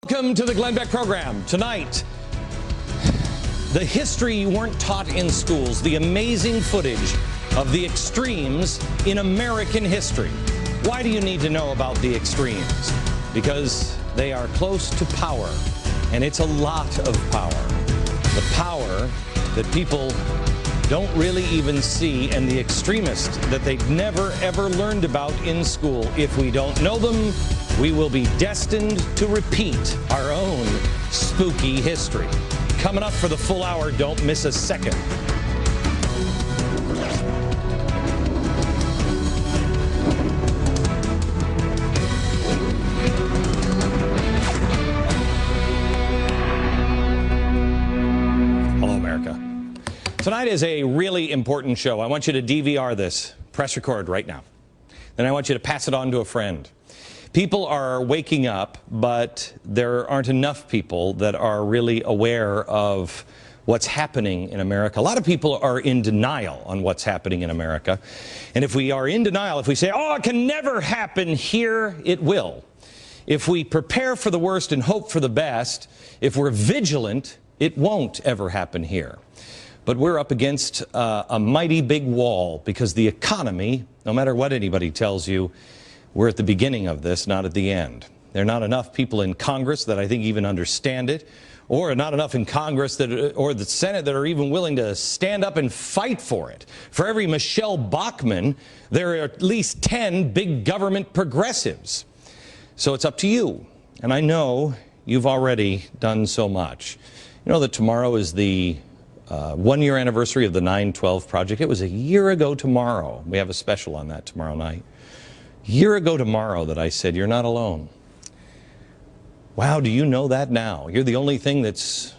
Welcome to the Glenn Beck program. Tonight, the history you weren't taught in schools, the amazing footage of the extremes in American history. Why do you need to know about the extremes? Because they are close to power, and it's a lot of power. The power that people don't really even see, and the extremists that they've never ever learned about in school. If we don't know them, we will be destined to repeat our own spooky history. Coming up for the full hour, don't miss a second. Hello, America. Tonight is a really important show. I want you to DVR this. Press record right now. Then I want you to pass it on to a friend. People are waking up, but there aren't enough people that are really aware of what's happening in America. A lot of people are in denial on what's happening in America. And if we are in denial, if we say, oh, it can never happen here, it will. If we prepare for the worst and hope for the best, if we're vigilant, it won't ever happen here. But we're up against a mighty big wall because the economy, no matter what anybody tells you, we're at the beginning of this, not at the end. There are not enough people in Congress that I think even understand it, or not enough in Congress or the Senate that are even willing to stand up and fight for it. For every Michelle Bachmann, there are at least 10 big government progressives. So it's up to you. And I know you've already done so much. You know that tomorrow is the one-year anniversary of the 9/12 Project. It was a year ago tomorrow. We have a special on that tomorrow night. Year ago tomorrow that I said, you're not alone. Wow, do you know that now? You're the only thing that's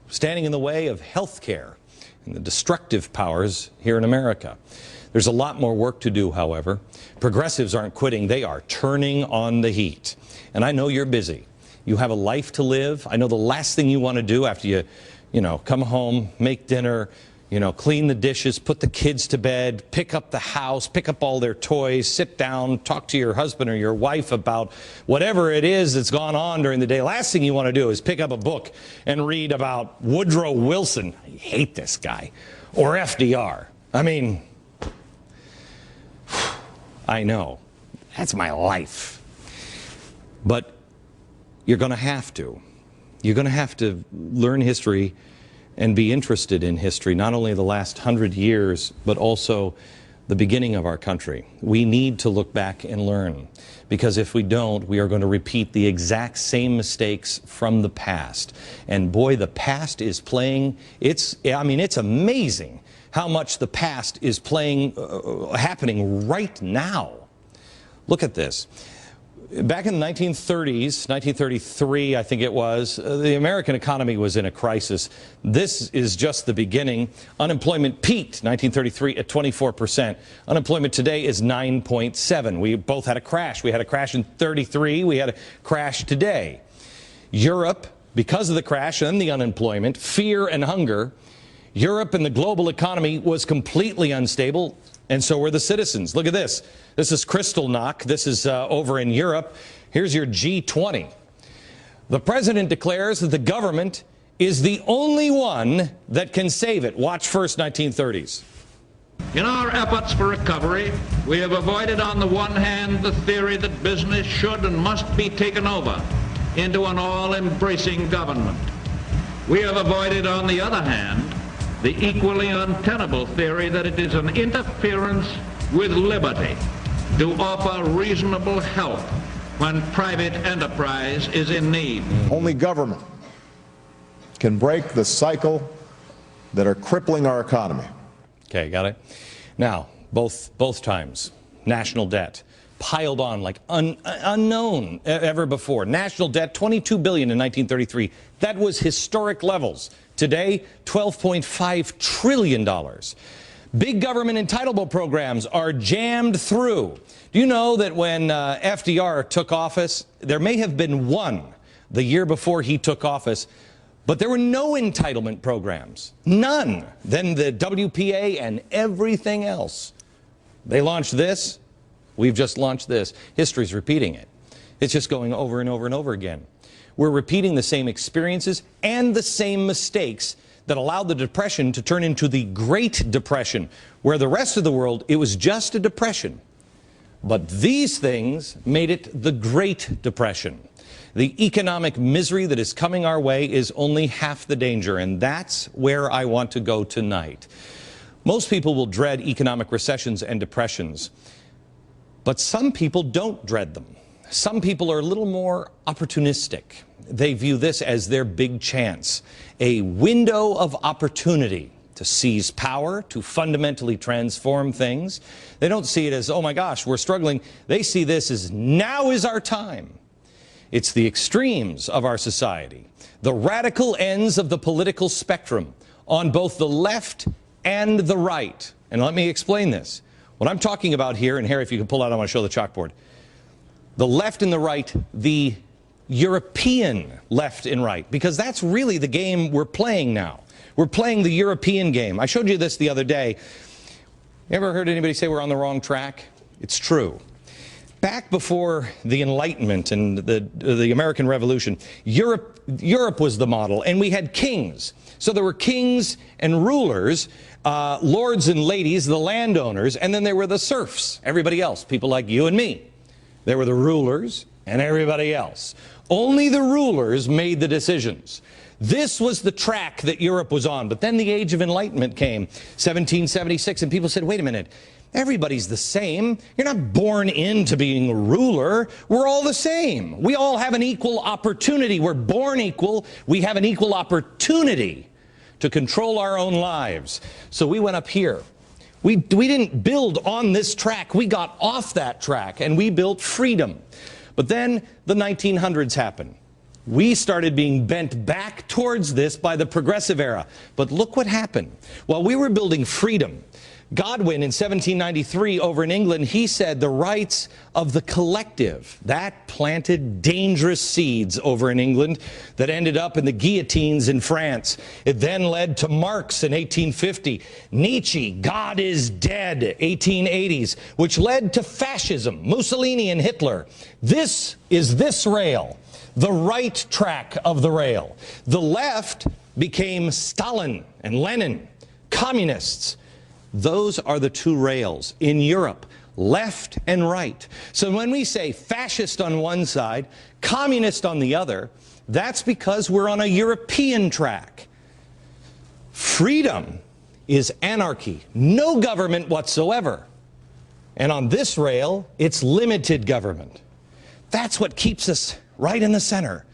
standing in the way of health care and the destructive powers here in America. There's a lot more work to do, however. Progressives aren't quitting. They are turning on the heat. And I know you're busy. You have a life to live. I know the last thing you want to do after you know, come home, make dinner, clean the dishes, put the kids to bed, pick up the house, pick up all their toys, sit down, talk to your husband or your wife about whatever it is that's gone on during the day. Last thing you want to do is pick up a book and read about Woodrow Wilson. I hate this guy. Or FDR. I mean, I know. That's my life. But you're going to have to. You're going to have to learn history and be interested in history, not only the last 100 years, but also the beginning of our country. We need to look back and learn, because if we don't, we are going to repeat the exact same mistakes from the past. And boy, the past is playing, it's amazing how much the past is playing, happening right now. Look at this. Back in the 1930s, 1933, I think it was, the American economy was in a crisis. This is just the beginning. Unemployment peaked 1933 at 24%. Unemployment today is 9.7. We both had a crash. We had a crash in 33. We had a crash today. Europe, because of the crash and the unemployment, fear and hunger, Europe and the global economy was completely unstable, and so were the citizens. Look at this. This is Kristallnacht. This is over in Europe. Here's your G20. The president declares that the government is the only one that can save it. Watch first 1930s. In our efforts for recovery, we have avoided on the one hand the theory that business should and must be taken over into an all-embracing government. We have avoided on the other hand the equally untenable theory that it is an interference with liberty to offer reasonable help when private enterprise is in need. Only government can break the cycle that are crippling our economy. Okay, got it? Now, both times, national debt piled on like unknown ever before. National debt, $22 billion in 1933. That was historic levels. Today, $12.5 trillion. Big government entitlement programs are jammed through. Do you know that when FDR took office, there may have been one the year before he took office, but there were no entitlement programs. None. Then the WPA and everything else. They launched this. We've just launched this. History's repeating it. It's just going over and over and over again. We're repeating the same experiences and the same mistakes that allowed the Depression to turn into the Great Depression, where the rest of the world, it was just a depression. But these things made it the Great Depression. The economic misery that is coming our way is only half the danger, and that's where I want to go tonight. Most people will dread economic recessions and depressions, but some people don't dread them. Some people are a little more opportunistic. They view this as their big chance, a window of opportunity to seize power, to fundamentally transform things. They don't see it as, oh my gosh, we're struggling. They see this as, now is our time. It's the extremes of our society, the radical ends of the political spectrum on both the left and the right. And let me explain this. What I'm talking about here, and Harry, if you can pull out, I want to show the chalkboard. The left and the right, the European left and right, because that's really the game we're playing now. We're playing the European game. I showed you this the other day. You ever heard anybody say we're on the wrong track? It's true. Back before the Enlightenment and the American Revolution, Europe was the model, and we had kings. So there were kings and rulers, lords and ladies, the landowners, and then there were the serfs, everybody else, people like you and me. There were the rulers and everybody else. Only the rulers made the decisions. This was the track that Europe was on. But then the Age of Enlightenment came, 1776, and people said, wait a minute, everybody's the same. You're not born into being a ruler. We're all the same. We all have an equal opportunity. We're born equal. We have an equal opportunity to control our own lives. So we went up here. We didn't build on this track. We got off that track, and we built freedom. But then the 1900s happened. We started being bent back towards this by the progressive era. But look what happened. While we were building freedom, Godwin in 1793 over in England, he said the rights of the collective. That planted dangerous seeds over in England that ended up in the guillotines in France. It then led to Marx in 1850. Nietzsche, God is Dead, 1880s, which led to fascism, Mussolini and Hitler. This is this rail, the right track of the rail. The left became Stalin and Lenin, communists. Those are the two rails in Europe, left and right. So when we say fascist on one side, communist on the other, that's because we're on a European track. Freedom is anarchy, no government whatsoever. And on this rail, it's limited government. That's what keeps us right in the center.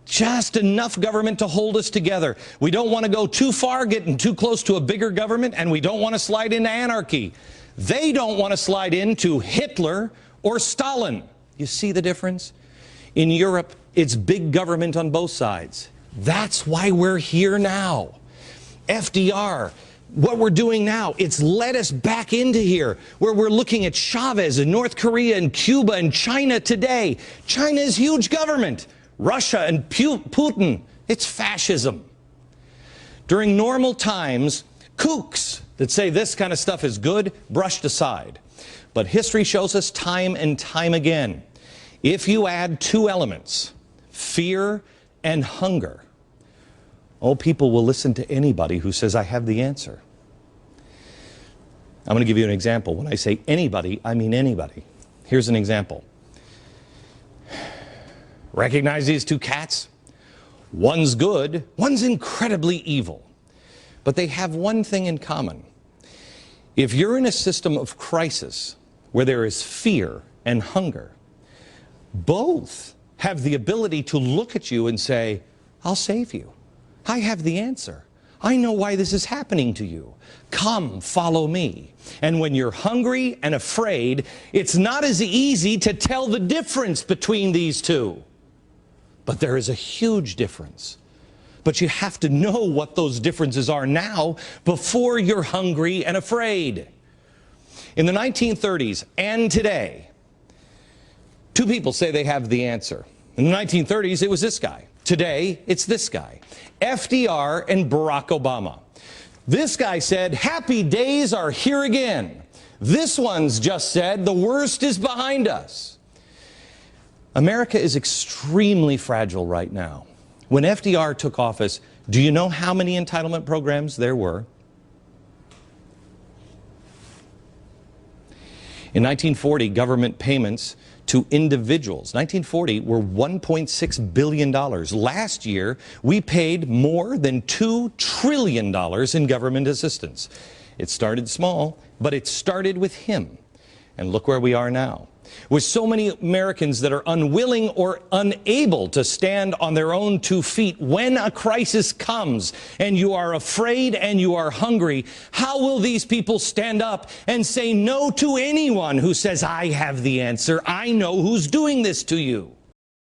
Just enough government to hold us together. We don't want to go too far, getting too close to a bigger government, and we don't want to slide into anarchy. They don't want to slide into Hitler or Stalin. You see the difference? In Europe, it's big government on both sides. That's why we're here now. FDR, what we're doing now, it's led us back into here, where we're looking at Chavez and North Korea and Cuba and China today. China is huge government. Russia and Putin, it's fascism. During normal times, kooks that say this kind of stuff is good, brushed aside. But history shows us time and time again, if you add two elements, fear and hunger, oh, people will listen to anybody who says, I have the answer. I'm going to give you an example. When I say anybody, I mean anybody. Here's an example. Recognize these two cats? One's good, one's incredibly evil. But they have one thing in common. If you're in a system of crisis where there is fear and hunger, both have the ability to look at you and say, I'll save you. I have the answer. I know why this is happening to you. Come, follow me. And when you're hungry and afraid, it's not as easy to tell the difference between these two. But there is a huge difference. But you have to know what those differences are now before you're hungry and afraid. In the 1930s and today, two people say they have the answer. In the 1930s, it was this guy. Today, it's this guy. FDR and Barack Obama. This guy said, happy days are here again. This one's just said, the worst is behind us. America is extremely fragile right now. When FDR took office, do you know how many entitlement programs there were? In 1940, government payments to individuals, 1940, were $1.6 billion. Last year, we paid more than $2 trillion in government assistance. It started small, but it started with him. And look where we are now. With so many Americans that are unwilling or unable to stand on their own 2 feet when a crisis comes and you are afraid and you are hungry, how will these people stand up and say no to anyone who says, I have the answer, I know who's doing this to you?